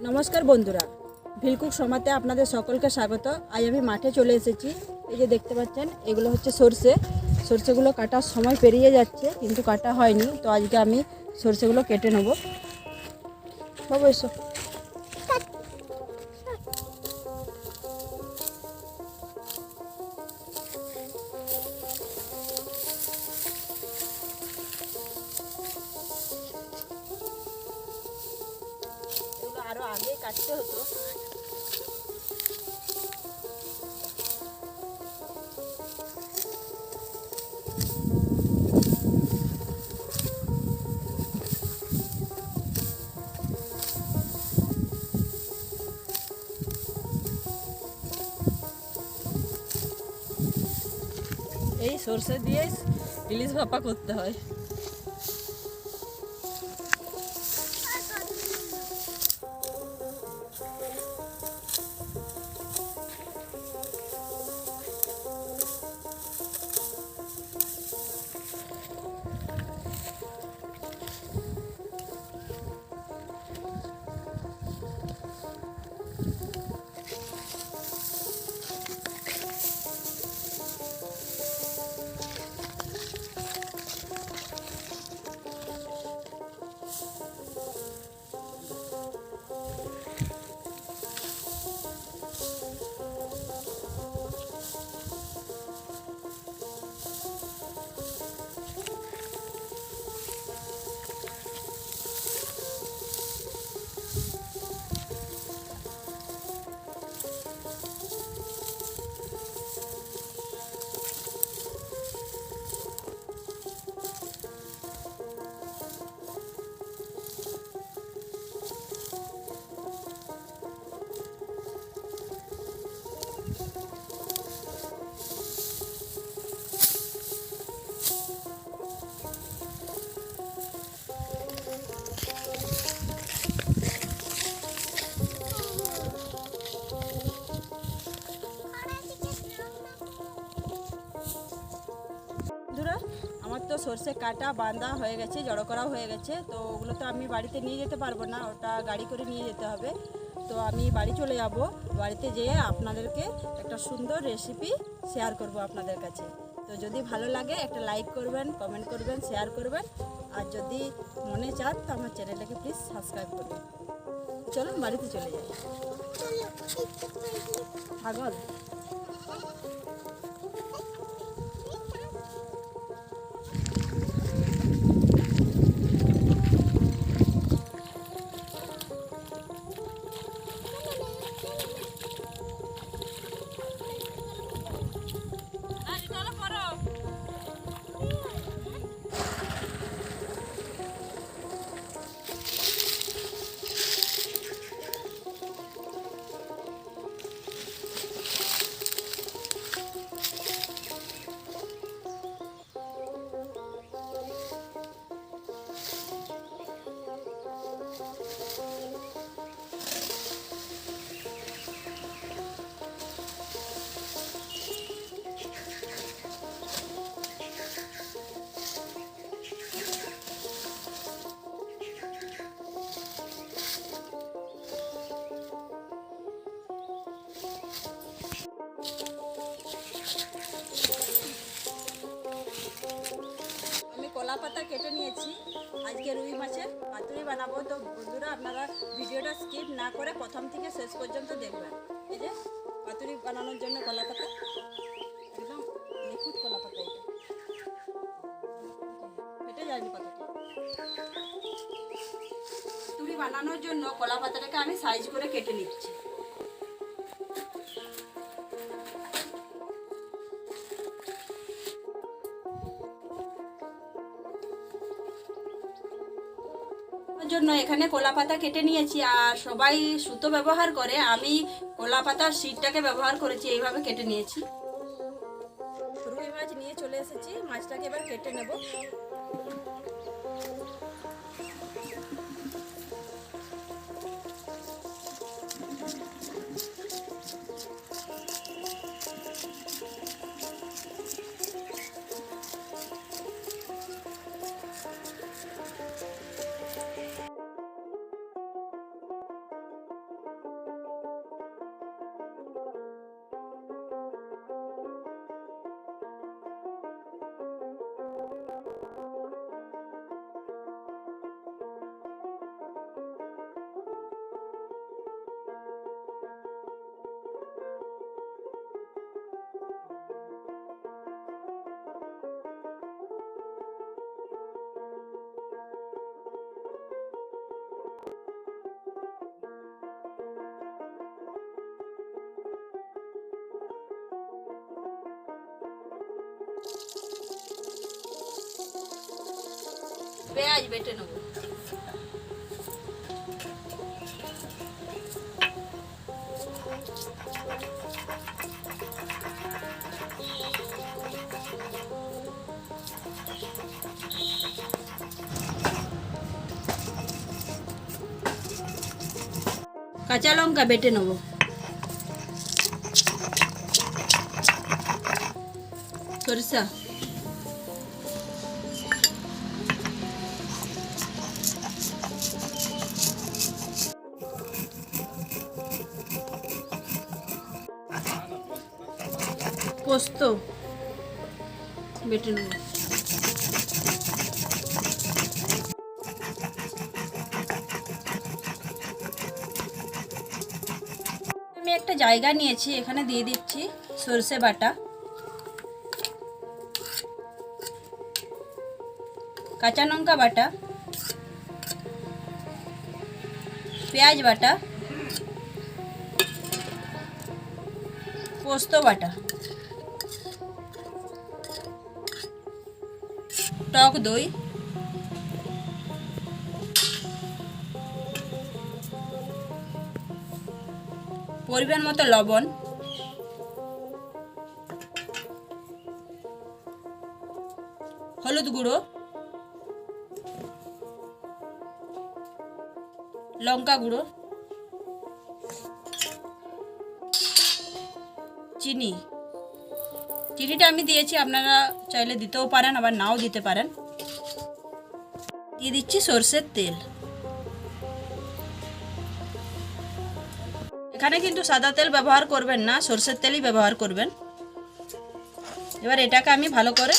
নমস্কার বন্ধুরা, ভিলকুক সোমাতে আপনাদের সকলকে স্বাগত। আজ আমি মাঠে চলে এসেছি। এই যে দেখতে পাচ্ছেন, এগুলো হচ্ছে সর্ষেগুলো কাটার সময় পেরিয়ে যাচ্ছে কিন্তু কাটা হয়নি। তো আজকে আমি সর্ষেগুলো কেটে নেব। বাবু এসো। এগুলো আরও আগে কাটতে হতো। এই সর্ষে দিয়ে ইলিশ ভাপা করতে হয়। আমার তো সর্ষে কাটা বাঁধা হয়ে গেছে, জড়ো করা হয়ে গেছে। তো ওগুলো তো আমি বাড়িতে নিয়ে যেতে পারবো না, ওটা গাড়ি করে নিয়ে যেতে হবে। তো আমি বাড়ি চলে যাব। বাড়িতে যেয়ে আপনাদেরকে একটা সুন্দর রেসিপি শেয়ার করব আপনাদের কাছে। তো যদি ভালো লাগে একটা লাইক করবেন, কমেন্ট করবেন, শেয়ার করবেন। আর যদি মনে চান তো আমার চ্যানেলটাকে প্লিজ সাবস্ক্রাইব করবেন। চলুন বাড়িতে চলে যাই। পাগল কলা পাতা কেটে নিয়েছি। আজকে রুই মাছের পাতুরি বানাবো। তো বন্ধুরা, আপনারা ভিডিওটা স্কিপ না করে প্রথম থেকে শেষ পর্যন্ত দেখবেন। এই যে পাতুরি বানানোর জন্য কলা পাতা, একদম নিখুঁত কলা পাতা। এটা ফেটে যায়নি পাতাটা। পাতুরি বানানোর জন্য কলা পাতাটাকে আমি সাইজ করে কেটে নিচ্ছি। জন্য এখানে কলা পাতা কেটে নিয়েছি। আর সবাই সুতো ব্যবহার করে, আমি কলা পাতার শীটটাকে ব্যবহার করেছি। এইভাবে কেটে নিয়েছি। রুই মাছ নিয়ে চলে এসেছি, মাছটাকে এবার কেটে নেব। পেঁয়াজ বেটে নেব। কাঁচা লঙ্কা বেটে নেব। সরিষা, পোস্ত বেটে নেব। আমি একটা জায়গা নিয়েছি, এখানে দিয়ে দিচ্ছি সরষে বাটা, কাঁচা লঙ্কা বাটা, পেঁয়াজ বাটা, পোস্ত বাটা, টক দই, পরিমাণ মতো লবণ, হলুদ গুঁড়ো, লঙ্কা গুঁড়ো, চিনিটা আমি দিয়েছি, আপনারা চাইলে দিতেও পারেন আবার নাও দিতে পারেন। দিয়ে দিচ্ছি সরষের তেল। এখানে কিন্তু সাদা তেল ব্যবহার করবেন না, সরষের তেলই ব্যবহার করবেন। এবার এটাকে আমি ভালো করে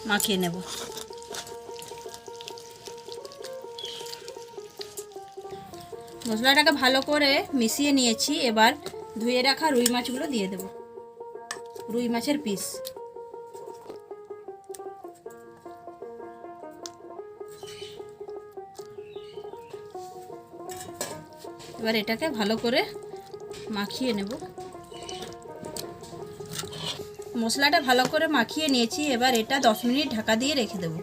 মাখিয়ে নেব। মশলাটাকে ভালো করে মিশিয়ে নিয়েছি। এবার ধুয়ে রাখা রুই মাছগুলো দিয়ে দেব, রুই মাছের পিস। এবার এটাকে ভালো করে মাখিয়ে নেব। মশলাটা ভালো করে মাখিয়ে নিয়েছি। এবার এটা 10 মিনিট ঢাকা দিয়ে রেখে দেব।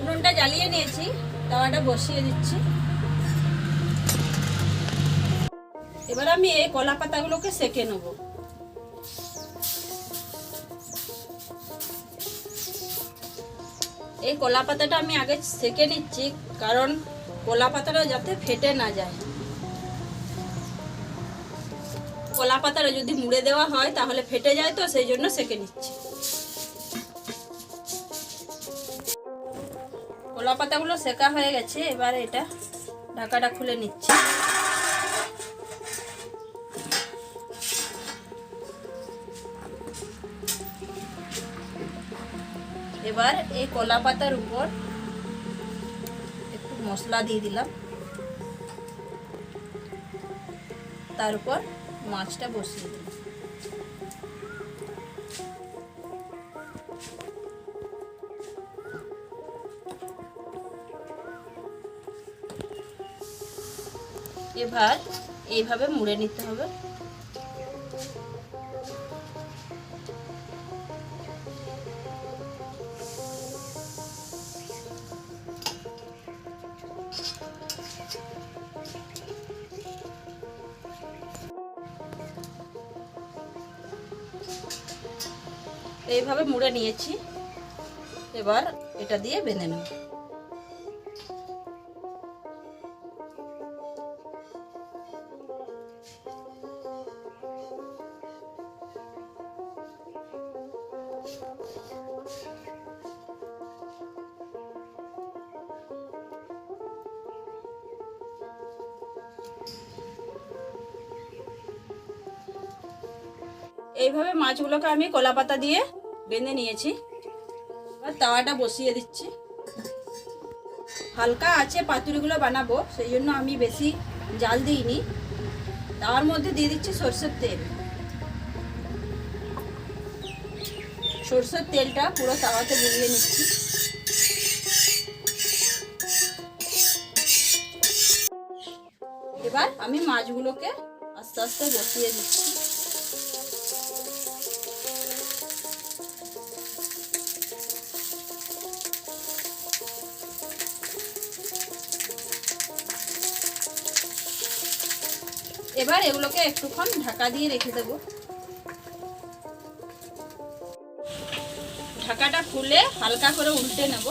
উনুনটা জ্বালিয়ে নিয়েছি, তাওয়াটা বসিয়ে দিচ্ছি। এবার আমি এই কলা পাতাগুলোকে সেঁকে নেব। এই কলা পাতাটা আমি আগে সেঁকে নিচ্ছি, কারণ কলা পাতাটা যাতে ফেটে না যায়। কলা পাতাটা যদি মুড়ে দেওয়া হয় তাহলে ফেটে যায়, তো সেই জন্য সেঁকে নিচ্ছি। কলা পাতাগুলো সেঁকা হয়ে গেছে। এবার এটা ঢাকাটা খুলে নিচ্ছি। এবার এই কলা পাতার উপর একটু মশলা দিয়ে দিলাম, তার উপর মাছটা বসিয়ে দিলাম। এবার এইভাবে মুড়ে নিতে হবে। এইভাবে মুড়ে নিয়েছি। এবার এটা দিয়ে বেঁধে নেব। এইভাবে মাছগুলোকে আমি কলা পাতা দিয়ে বেঁধে নিয়েছি। এবার তাওয়াটা বসিয়ে দিচ্ছি। হালকা আছে পাতুরিগুলো বানাবো, সেই জন্য আমি বেশি জাল দিইনি। তার মধ্যে দিয়ে দিচ্ছি সরষের তেল। সরষের তেলটা পুরো তাওয়াতে বুলিয়ে নিচ্ছি। এবার আমি মাছগুলোকে আস্তে আস্তে বসিয়ে দিচ্ছি। এবার এগুলোকে একটুক্ষণ ঢাকা দিয়ে রেখে দেব। ঢাকাটা খুলে হালকা করে উল্টে নেব।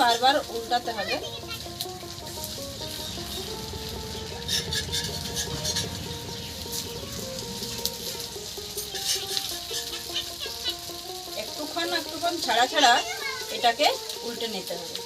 বারবার উল্টাতে হবে। একটুক্ষণ ছাড়া ছাড়া এটাকে উল্টে নিতে হবে।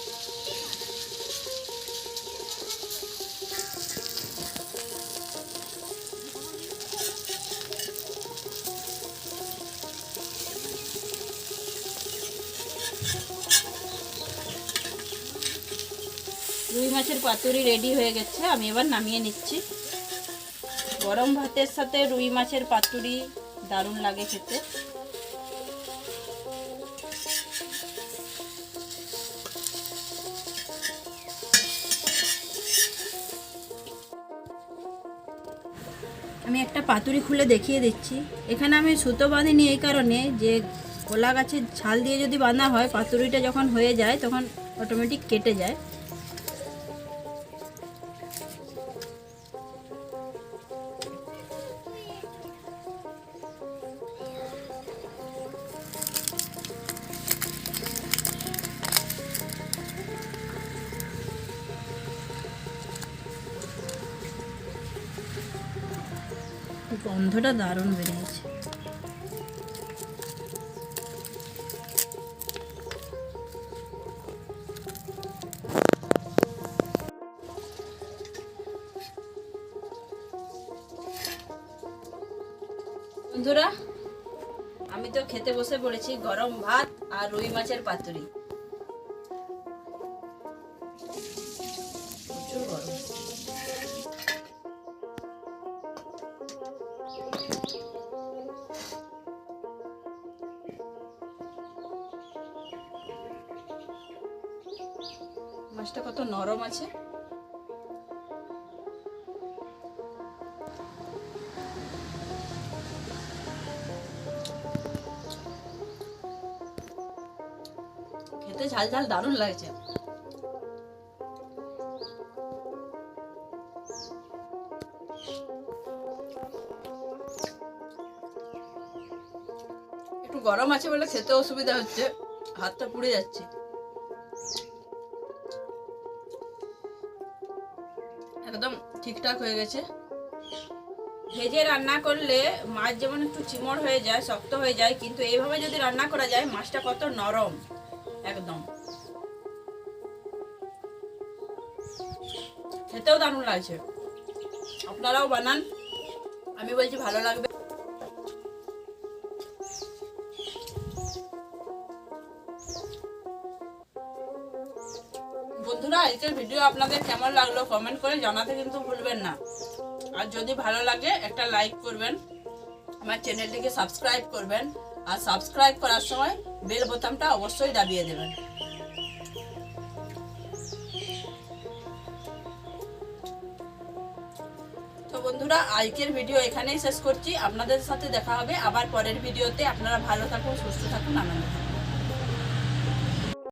রুই মাছের পাতুরি রেডি হয়ে গেছে, আমি এবার নামিয়ে নিচ্ছি। গরম ভাতের সাথে রুই মাছের পাতুরি দারুণ লাগে খেতে। আমি একটা পাতুরি খুলে দেখিয়ে দিচ্ছি। এখানে আমি সুতো বাঁধিনি এই কারণে যে কলা গাছের ছাল দিয়ে যদি বাঁধা হয় পাতুরিটা যখন হয়ে যায় তখন অটোমেটিক কেটে যায়। গন্ধটা দারুণ বেরিয়েছে। বন্ধুরা, আমি তো খেতে বসে পড়েছি গরম ভাত আর রুই মাছের পাতুরি। প্রচুর গরম। মাছটা কত নরম আছে। খেতে ঝাল ঝাল দারুণ লাগছে। একটু গরম আছে বলে খেতে অসুবিধা হচ্ছে, হাতটা পুড়ে যাচ্ছে। একদম ঠিকঠাক হয়ে গেছে। ভেজে রান্না করলে মাছ যেমন একটু চিমড় হয়ে যায়, শক্ত হয়ে যায়, কিন্তু এইভাবে যদি রান্না করা যায় মাছটা কত নরম একদম। খেতেও দারুণ লাগছে। আপনারাও বানান, আমি বলছি ভালো লাগবে। বন্ধুরা, আজকের ভিডিও আপনাদের কেমন লাগলো কমেন্ট করে জানাতে কিন্তু ভুলবেন না। আর যদি ভালো লাগে একটা লাইক করবেন, আমার চ্যানেলটিকে সাবস্ক্রাইব করবেন, আর সাবস্ক্রাইব করার সময় বেল বোতামটা অবশ্যই দাবিয়ে দেবেন। তো বন্ধুরা, আজকের ভিডিও এখানেই শেষ করছি। আপনাদের সাথে দেখা হবে আবার পরের ভিডিওতে। আপনারা ভালো থাকুন, সুস্থ থাকুন, আনন্দ থাকুন।